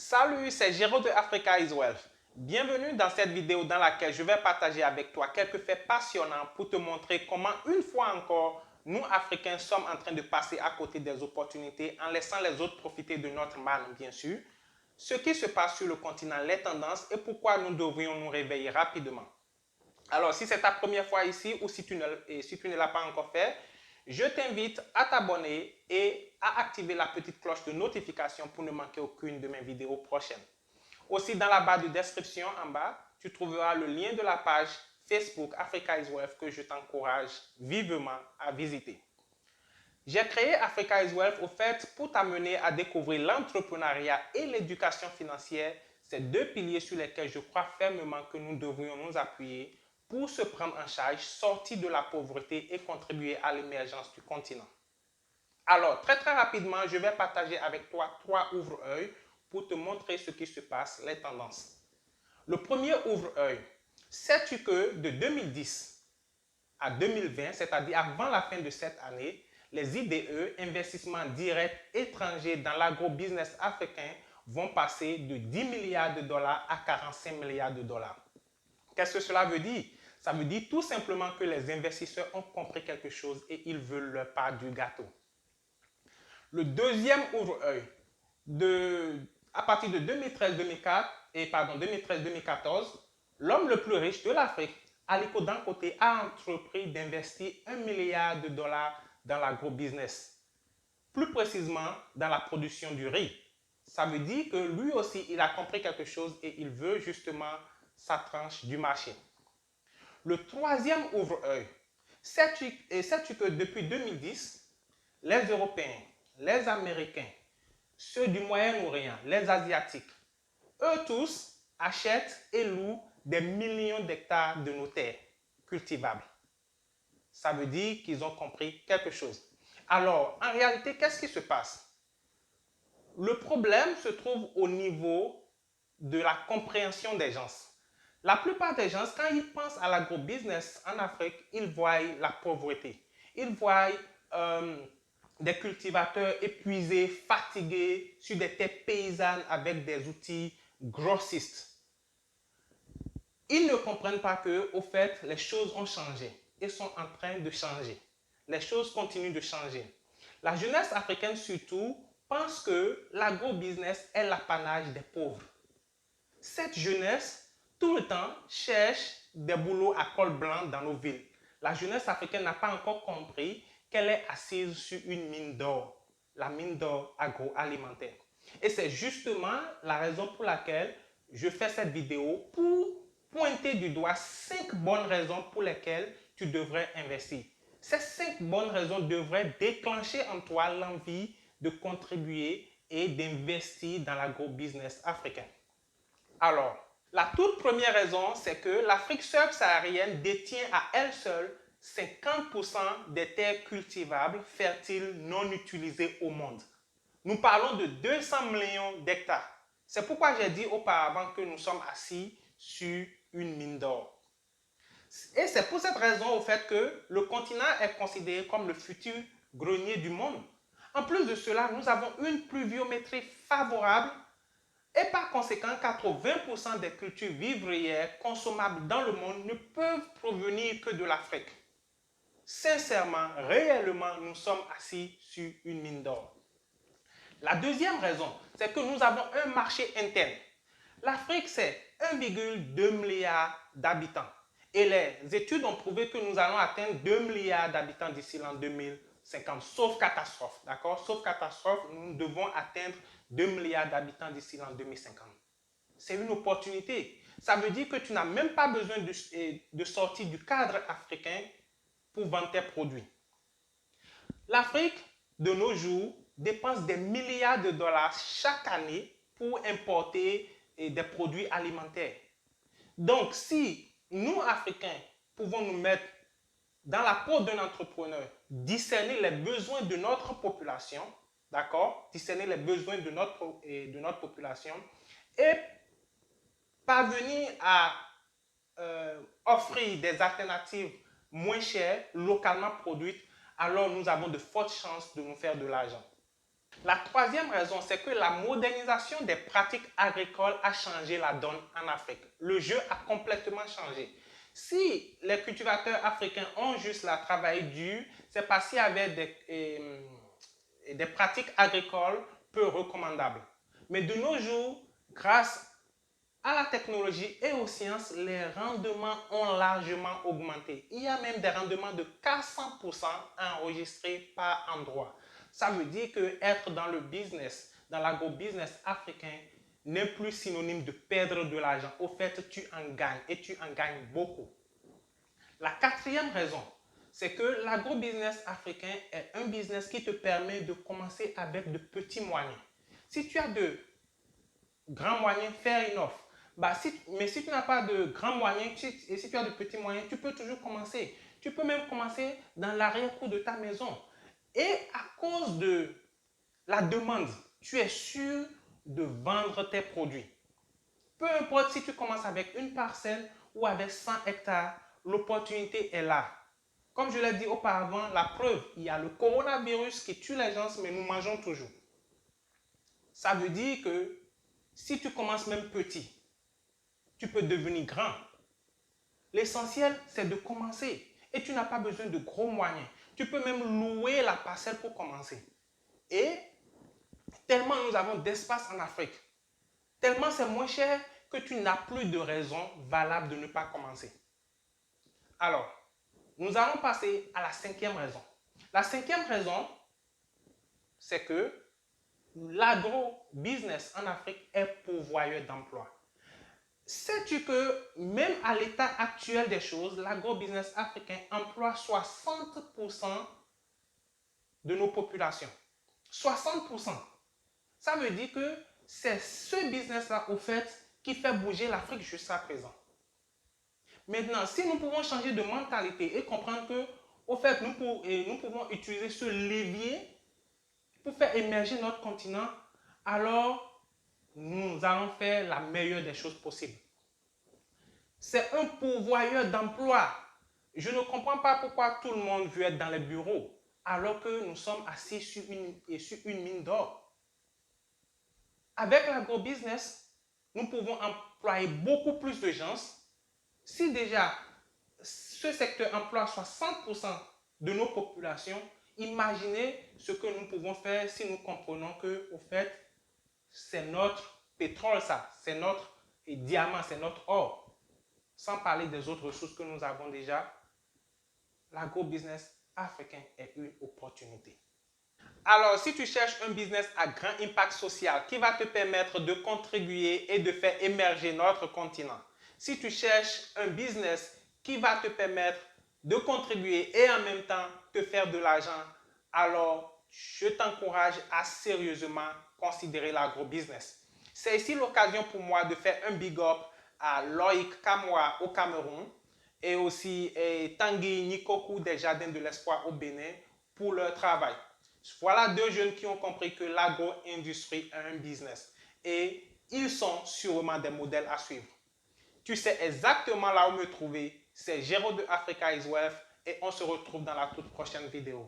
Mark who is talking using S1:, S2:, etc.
S1: Salut, c'est Géraud de Africa is Wealth. Bienvenue dans cette vidéo dans laquelle je vais partager avec toi quelques faits passionnants pour te montrer comment, une fois encore, nous, Africains, sommes en train de passer à côté des opportunités en laissant les autres profiter de notre manne, bien sûr. Ce qui se passe sur le continent, les tendances et pourquoi nous devrions nous réveiller rapidement. Alors, si c'est ta première fois ici ou si tu ne l'as pas encore fait, je t'invite à t'abonner et à activer la petite cloche de notification pour ne manquer aucune de mes vidéos prochaines. Aussi, dans la barre de description en bas, tu trouveras le lien de la page Facebook Africa is Wealth que je t'encourage vivement à visiter. J'ai créé Africa is Wealth au fait pour t'amener à découvrir l'entrepreneuriat et l'éducation financière, ces deux piliers sur lesquels je crois fermement que nous devrions nous appuyer pour se prendre en charge, sortir de la pauvreté et contribuer à l'émergence du continent. Alors, très rapidement, je vais partager avec toi 3 ouvre-œil pour te montrer ce qui se passe, les tendances. Le premier ouvre-œil, sais-tu que de 2010 à 2020, c'est-à-dire avant la fin de cette année, les IDE, investissements directs étrangers dans l'agro-business africain, vont passer de 10 milliards de dollars à 45 milliards de dollars. Qu'est-ce que cela veut dire? Ça veut dire tout simplement que les investisseurs ont compris quelque chose et ils veulent leur part du gâteau. Le deuxième ouvre-œil, à partir de 2013-2014, l'homme le plus riche de l'Afrique, Aliko Dangote, a entrepris d'investir 1 milliard de dollars dans l'agro-business. Plus précisément, dans la production du riz. Ça veut dire que lui aussi, il a compris quelque chose et il veut justement sa tranche du marché. Le troisième ouvre-œil, sais-tu que depuis 2010, les Européens, les Américains, ceux du Moyen-Orient, les Asiatiques, eux tous achètent et louent des millions d'hectares de nos terres cultivables. Ça veut dire qu'ils ont compris quelque chose. Alors, en réalité, qu'est-ce qui se passe? Le problème se trouve au niveau de la compréhension des gens. La plupart des gens, quand ils pensent à l'agro-business en Afrique, ils voient la pauvreté. Ils voient des cultivateurs épuisés, fatigués, sur des terres paysannes avec des outils grossistes. Ils ne comprennent pas que, au fait, les choses ont changé et sont en train de changer. Les choses continuent de changer. La jeunesse africaine surtout pense que l'agro-business est l'apanage des pauvres. Cette jeunesse, tout le temps, cherche des boulots à col blanc dans nos villes. La jeunesse africaine n'a pas encore compris qu'elle est assise sur une mine d'or, la mine d'or agroalimentaire. Et c'est justement la raison pour laquelle je fais cette vidéo pour pointer du doigt 5 bonnes raisons pour lesquelles tu devrais investir. Ces 5 bonnes raisons devraient déclencher en toi l'envie de contribuer et d'investir dans l'agro-business africain. Alors, la toute première raison, c'est que l'Afrique subsaharienne détient à elle seule 50% des terres cultivables fertiles non utilisées au monde. Nous parlons de 200 millions d'hectares. C'est pourquoi j'ai dit auparavant que nous sommes assis sur une mine d'or. Et c'est pour cette raison au fait que le continent est considéré comme le futur grenier du monde. En plus de cela, nous avons une pluviométrie favorable et par conséquent, 80% des cultures vivrières consommables dans le monde ne peuvent provenir que de l'Afrique. Sincèrement, réellement, nous sommes assis sur une mine d'or. La deuxième raison, c'est que nous avons un marché interne. L'Afrique, c'est 1,2 milliard d'habitants. Et les études ont prouvé que nous allons atteindre 2 milliards d'habitants d'ici l'an 2050, sauf catastrophe, d'accord? Sauf catastrophe, nous devons atteindre 2 milliards d'habitants d'ici l'an 2050. C'est une opportunité. Ça veut dire que tu n'as même pas besoin de sortir du cadre africain pour vendre tes produits. L'Afrique, de nos jours, dépense des milliards de dollars chaque année pour importer des produits alimentaires. Donc, si nous, Africains, pouvons nous mettre dans la peau d'un entrepreneur, discerner les besoins de notre population, d'accord? Discerner les besoins de notre population et parvenir à offrir des alternatives moins chères, localement produites, alors nous avons de fortes chances de nous faire de l'argent. La troisième raison, c'est que la modernisation des pratiques agricoles a changé la donne en Afrique. Le jeu a complètement changé. Si les cultivateurs africains ont juste la travail dur, c'est parce qu'il y avait des pratiques agricoles peu recommandables. Mais de nos jours, grâce à la technologie et aux sciences, les rendements ont largement augmenté. Il y a même des rendements de 400% enregistrés par endroit. Ça veut dire que être dans le business, dans l'agro-business africain, n'est plus synonyme de perdre de l'argent. Au fait, tu en gagnes et tu en gagnes beaucoup. La quatrième raison, c'est que l'agro-business africain est un business qui te permet de commencer avec de petits moyens. Si tu as de grands moyens, faire une offre. Mais si tu n'as pas de grands moyens et si tu as de petits moyens, tu peux toujours commencer. Tu peux même commencer dans l'arrière-cour de ta maison. Et à cause de la demande, tu es sûr de vendre tes produits. Peu importe si tu commences avec une parcelle ou avec 100 hectares, l'opportunité est là. Comme je l'ai dit auparavant, la preuve, il y a le coronavirus qui tue les gens, mais nous mangeons toujours. Ça veut dire que si tu commences même petit, tu peux devenir grand. L'essentiel, c'est de commencer. Et tu n'as pas besoin de gros moyens. Tu peux même louer la parcelle pour commencer. Et tellement nous avons d'espace en Afrique, tellement c'est moins cher que tu n'as plus de raison valable de ne pas commencer. Alors, nous allons passer à la cinquième raison. La cinquième raison, c'est que l'agro-business en Afrique est pourvoyeur d'emplois. Sais-tu que même à l'état actuel des choses, l'agro-business africain emploie 60% de nos populations? 60%. Ça veut dire que c'est ce business-là, au fait, qui fait bouger l'Afrique jusqu'à présent. Maintenant, si nous pouvons changer de mentalité et comprendre que, au fait, nous pouvons utiliser ce levier pour faire émerger notre continent, alors nous allons faire la meilleure des choses possibles. C'est un pourvoyeur d'emploi. Je ne comprends pas pourquoi tout le monde veut être dans les bureaux alors que nous sommes assis sur une mine d'or. Avec l'agro-business, nous pouvons employer beaucoup plus de gens. Si déjà ce secteur emploie 60% de nos populations, imaginez ce que nous pouvons faire si nous comprenons que, au fait, c'est notre pétrole, ça, c'est notre diamant, c'est notre or. Sans parler des autres ressources que nous avons déjà, l'agro-business africain est une opportunité. Alors, si tu cherches un business à grand impact social qui va te permettre de contribuer et de faire émerger notre continent, si tu cherches un business qui va te permettre de contribuer et en même temps te faire de l'argent, alors je t'encourage à sérieusement considérer l'agro-business. C'est ici l'occasion pour moi de faire un big up à Loïc Kamwa au Cameroun et aussi Tanguy Nikoku des Jardins de l'Espoir au Bénin pour leur travail. Voilà deux jeunes qui ont compris que l'agro-industrie est un business et ils sont sûrement des modèles à suivre. Tu sais exactement là où me trouver. C'est Géraud de Africa is Wealth et on se retrouve dans la toute prochaine vidéo.